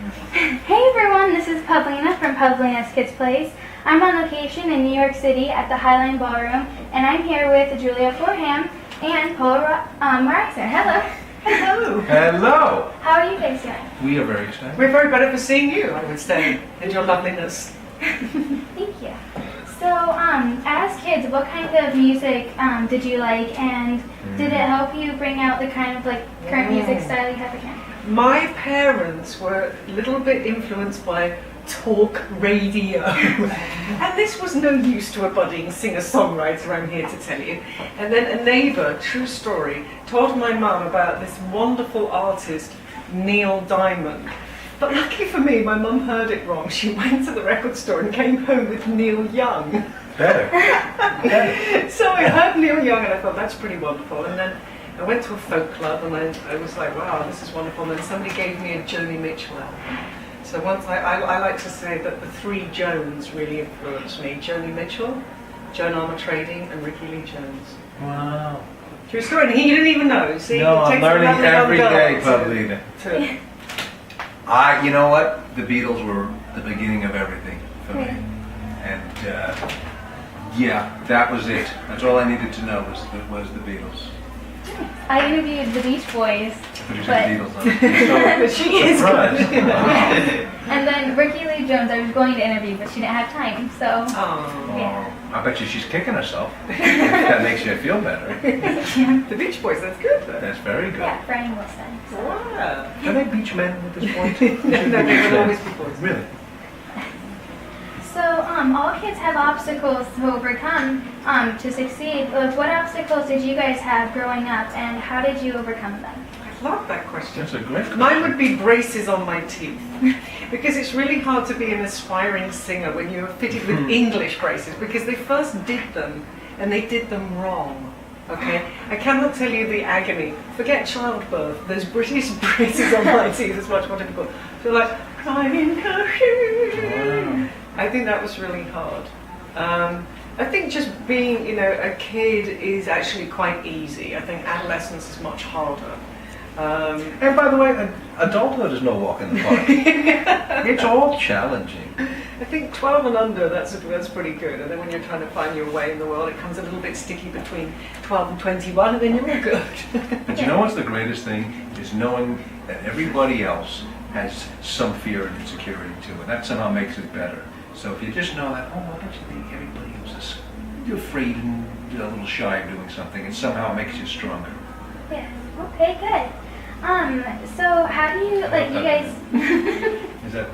Hey everyone, this is Pavlina from Pavlina's Kids Place. I'm on location in New York City at the Highline Ballroom, and I'm here with Julia Fordham and Paul Reiser. Hello. Hello. Hello. How are you guys doing? We are very excited. We're very better for seeing you, I would say, and your loveliness. Thank you. So, as kids, what kind of music did you like, and did it help you bring out the kind of current music style you have again? My parents were a little bit influenced by talk radio, and this was no use to a budding singer-songwriter, I'm here to tell you. And then a neighbour, true story, told my mum about this wonderful artist, Neil Diamond. But lucky for me, my mum heard it wrong. She went to the record store and came home with Neil Young. Better. So I heard Neil Young and I thought, that's pretty wonderful. And then I went to a folk club and I was like, wow, this is wonderful. And then somebody gave me a Joni Mitchell album. So once I like to say that the three Jones really influenced me. Joni Mitchell, Joan Armatrading, and Ricky Lee Jones. Wow. True story. And he didn't even know. See, No, it I'm takes a learning lovely every young day, girl Pavlina. to You know what? The Beatles were the beginning of everything for me. And yeah, that was it. That's all I needed to know was the Beatles. I interviewed the Beach Boys, But you but said the Beatles. But she is Surprised. good. Wow. and then Ricky Lee Jones I was going to interview, but she didn't have time, so Oh, yeah. I bet you she's kicking herself. If that makes you feel better. the Beach Boys, that's good though. That's very good. Yeah, for any listen. So. Wow. Are they beach men at this point? No, they will always be boys. Really? So, all kids have obstacles to overcome to succeed. What obstacles did you guys have growing up, and how did you overcome them? I love that question. That's a great question. Mine would be braces on my teeth. Because it's really hard to be an aspiring singer when you're fitted with English braces, because they first did them and they did them wrong. Okay? I cannot tell you the agony. Forget childbirth. Those British braces on my teeth is much more difficult. So like, crying cashew. I think that was really hard. I think just being, a kid is actually quite easy. I think adolescence is much harder. And by the way, adulthood is no walk in the park. It's all challenging. I think 12 and under, that's pretty good. And then when you're trying to find your way in the world, it comes a little bit sticky between 12 and 21, and then you're all good. But you know what's the greatest thing? Is knowing that everybody else has some fear and insecurity too, and that somehow makes it better. So if you just know that, I bet you think everybody else is afraid and a little shy of doing something, and somehow makes you stronger. Yeah. Okay. Good. So how do you you guys? Is it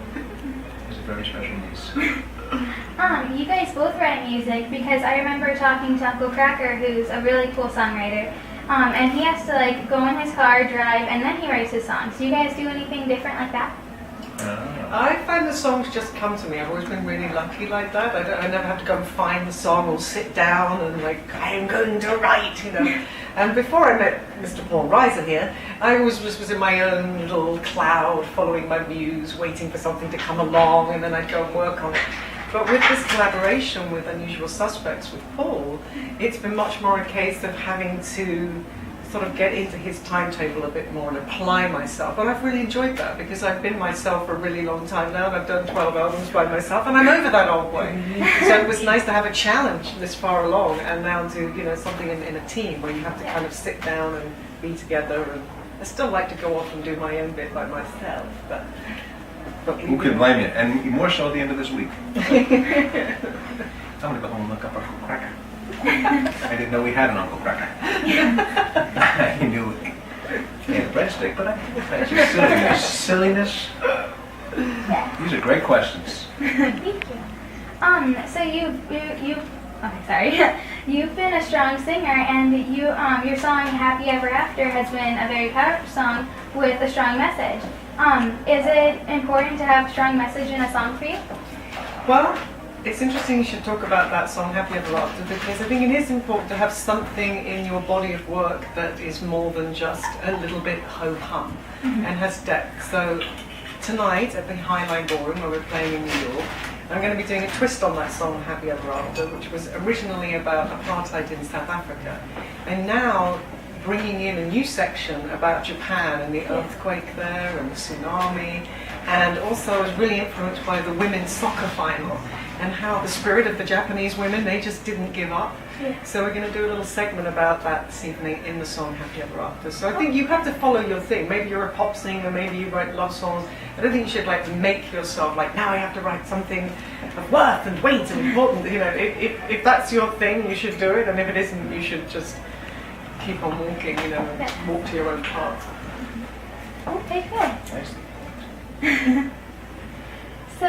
very special news? You guys both write music, because I remember talking to Uncle Cracker, who's a really cool songwriter. And he has to go in his car, drive, and then he writes his songs. Do you guys do anything different like that? I find the songs just come to me. I've always been really lucky like that. I never have to go and find the song or sit down and I am going to write, And before I met Mr. Paul Reiser here, I was in my own little cloud, following my muse, waiting for something to come along, and then I'd go and work on it. But with this collaboration with Unusual Suspects with Paul, it's been much more a case of having to sort of get into his timetable a bit more and apply myself. And I've really enjoyed that, because I've been myself for a really long time now, and I've done 12 albums by myself, and I'm over that old way. So it was nice to have a challenge this far along, and now do something in a team where you have to kind of sit down and be together. And I still like to go off and do my own bit by myself, but Who can blame you? And more so at the end of this week. I'm going to go home and look up Uncle Cracker. I didn't know we had an Uncle Cracker. I knew he had a breadstick, but I didn't know silliness. These are great questions. Thank you. So you've been a strong singer, and your song "Happy Ever After" has been a very powerful song with a strong message. Is it important to have a strong message in a song for you? Well, it's interesting you should talk about that song, Happy Ever After, because I think it is important to have something in your body of work that is more than just a little bit ho-hum and has depth. So tonight at the Highline Ballroom, where we're playing in New York, I'm going to be doing a twist on that song, Happy Ever After, which was originally about apartheid in South Africa, and now bringing in a new section about Japan and the earthquake there and the tsunami, And also I was really influenced by the women's soccer final and how the spirit of the Japanese women, they just didn't give up. Yeah. So we're going to do a little segment about that this evening in the song Happy Ever After. So I think you have to follow your thing. Maybe you're a pop singer, maybe you write love songs. I don't think you should like make yourself like, now I have to write something of worth and weight and important. You know, if that's your thing, you should do it. And if it isn't, you should just keep on walking, you know, and walk to your own path. Okay, good. Nice. So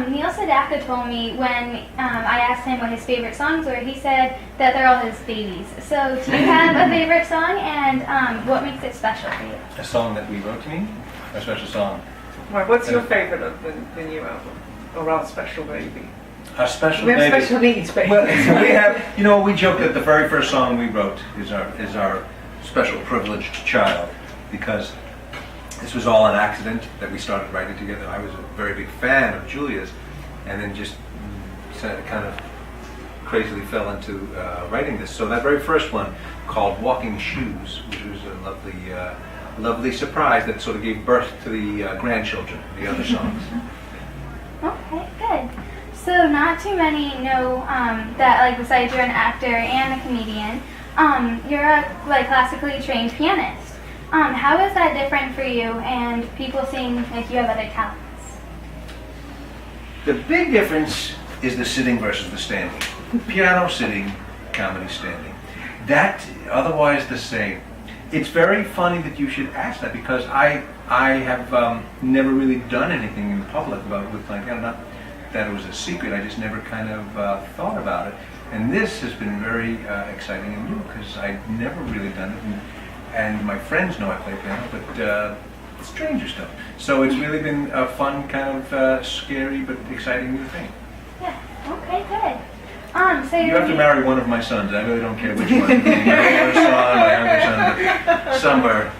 Neil Sedaka told me when I asked him what his favorite songs were, he said that they're all his babies. So do you have a favorite song, and what makes it special for you? A song that we wrote, to me? A special song? Right, what's your favourite of the new album? Or our Special Baby? Our Special We have Baby. special needs, baby. Well, we have, you know, we joke that the very first song we wrote is our special privileged child, because this was all an accident that we started writing together. I was a very big fan of Julia's, and then just kind of crazily fell into writing this. So that very first one, called Walking Shoes, which was a lovely surprise that sort of gave birth to the grandchildren, the other songs. Okay, good. So not too many know that, like, besides you're an actor and a comedian, you're a classically trained pianist. How is that different for you and people seeing like you have other talents? The big difference is the sitting versus the standing. Piano sitting, comedy standing. That, otherwise the same. It's very funny that you should ask that, because I have never really done anything in public with my piano. Not that it was a secret, I just never kind of thought about it. And this has been very exciting and new, because I've never really done it. And my friends know I play piano, but strangers don't. So it's really been a fun, kind of scary but exciting new thing. Yeah. Okay, good. So You have to marry one of my sons. I really don't care which one. My older son, my younger son, but somewhere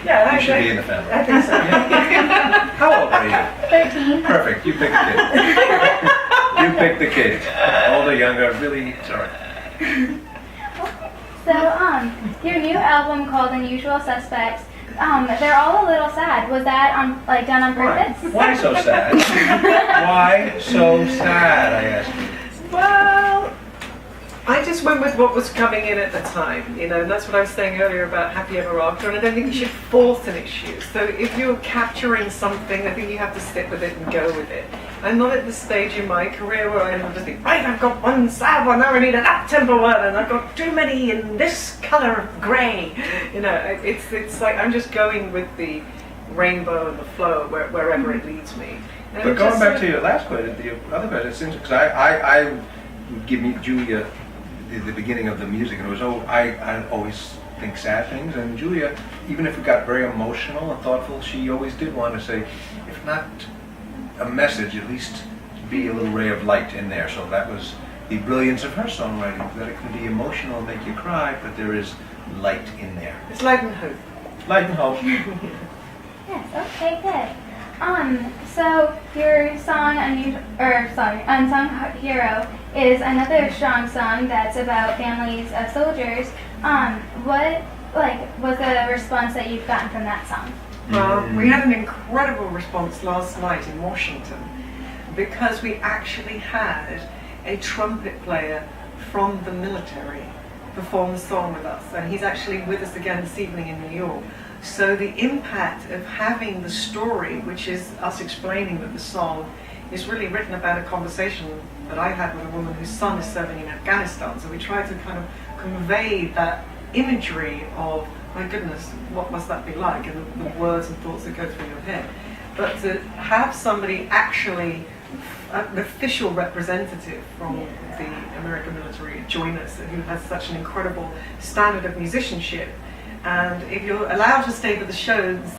Yeah, you should be in the family. I think so. Yeah. How old are you? 13. Perfect. You pick the kid. You pick the kid. Older, younger, really, sorry. So your new album called Unusual Suspects, they're all a little sad. Was that done on purpose? Why so sad? Why so sad, I ask you. Well, I just went with what was coming in at the time, you know, and that's what I was saying earlier about Happy Ever After, and I don't think you should force an issue. So if you're capturing something, I think you have to stick with it and go with it. I'm not at the stage in my career where I just think, right, I've got one sad one, now I need an up-tempo one, and I've got too many in this colour of grey. You know, it's like I'm just going with the rainbow and the flow wherever it leads me. And But going back to your last question, the other question, it's interesting, because I would give me Julia the beginning of the music, and it was I always think sad things, and Julia, even if it got very emotional and thoughtful, she always did want to say, if not a message, at least be a little ray of light in there. So that was the brilliance of her songwriting, that it can be emotional and make you cry, but there is light in there. It's light and hope. Light and hope. Yes. Okay. Good. So your song, Unsung Hero, is another strong song that's about families of soldiers. What was the response that you've gotten from that song? We had an incredible response last night in Washington, because we actually had a trumpet player from the military perform the song with us, and he's actually with us again this evening in New York. So the impact of having the story, which is us explaining that the song is really written about a conversation that I had with a woman whose son is serving in Afghanistan. So we try to kind of convey that imagery of, my goodness, what must that be like, and the words and thoughts that go through your head. But to have somebody actually, an official representative from the American military join us, who has such an incredible standard of musicianship. And if you're allowed to stay for the shows,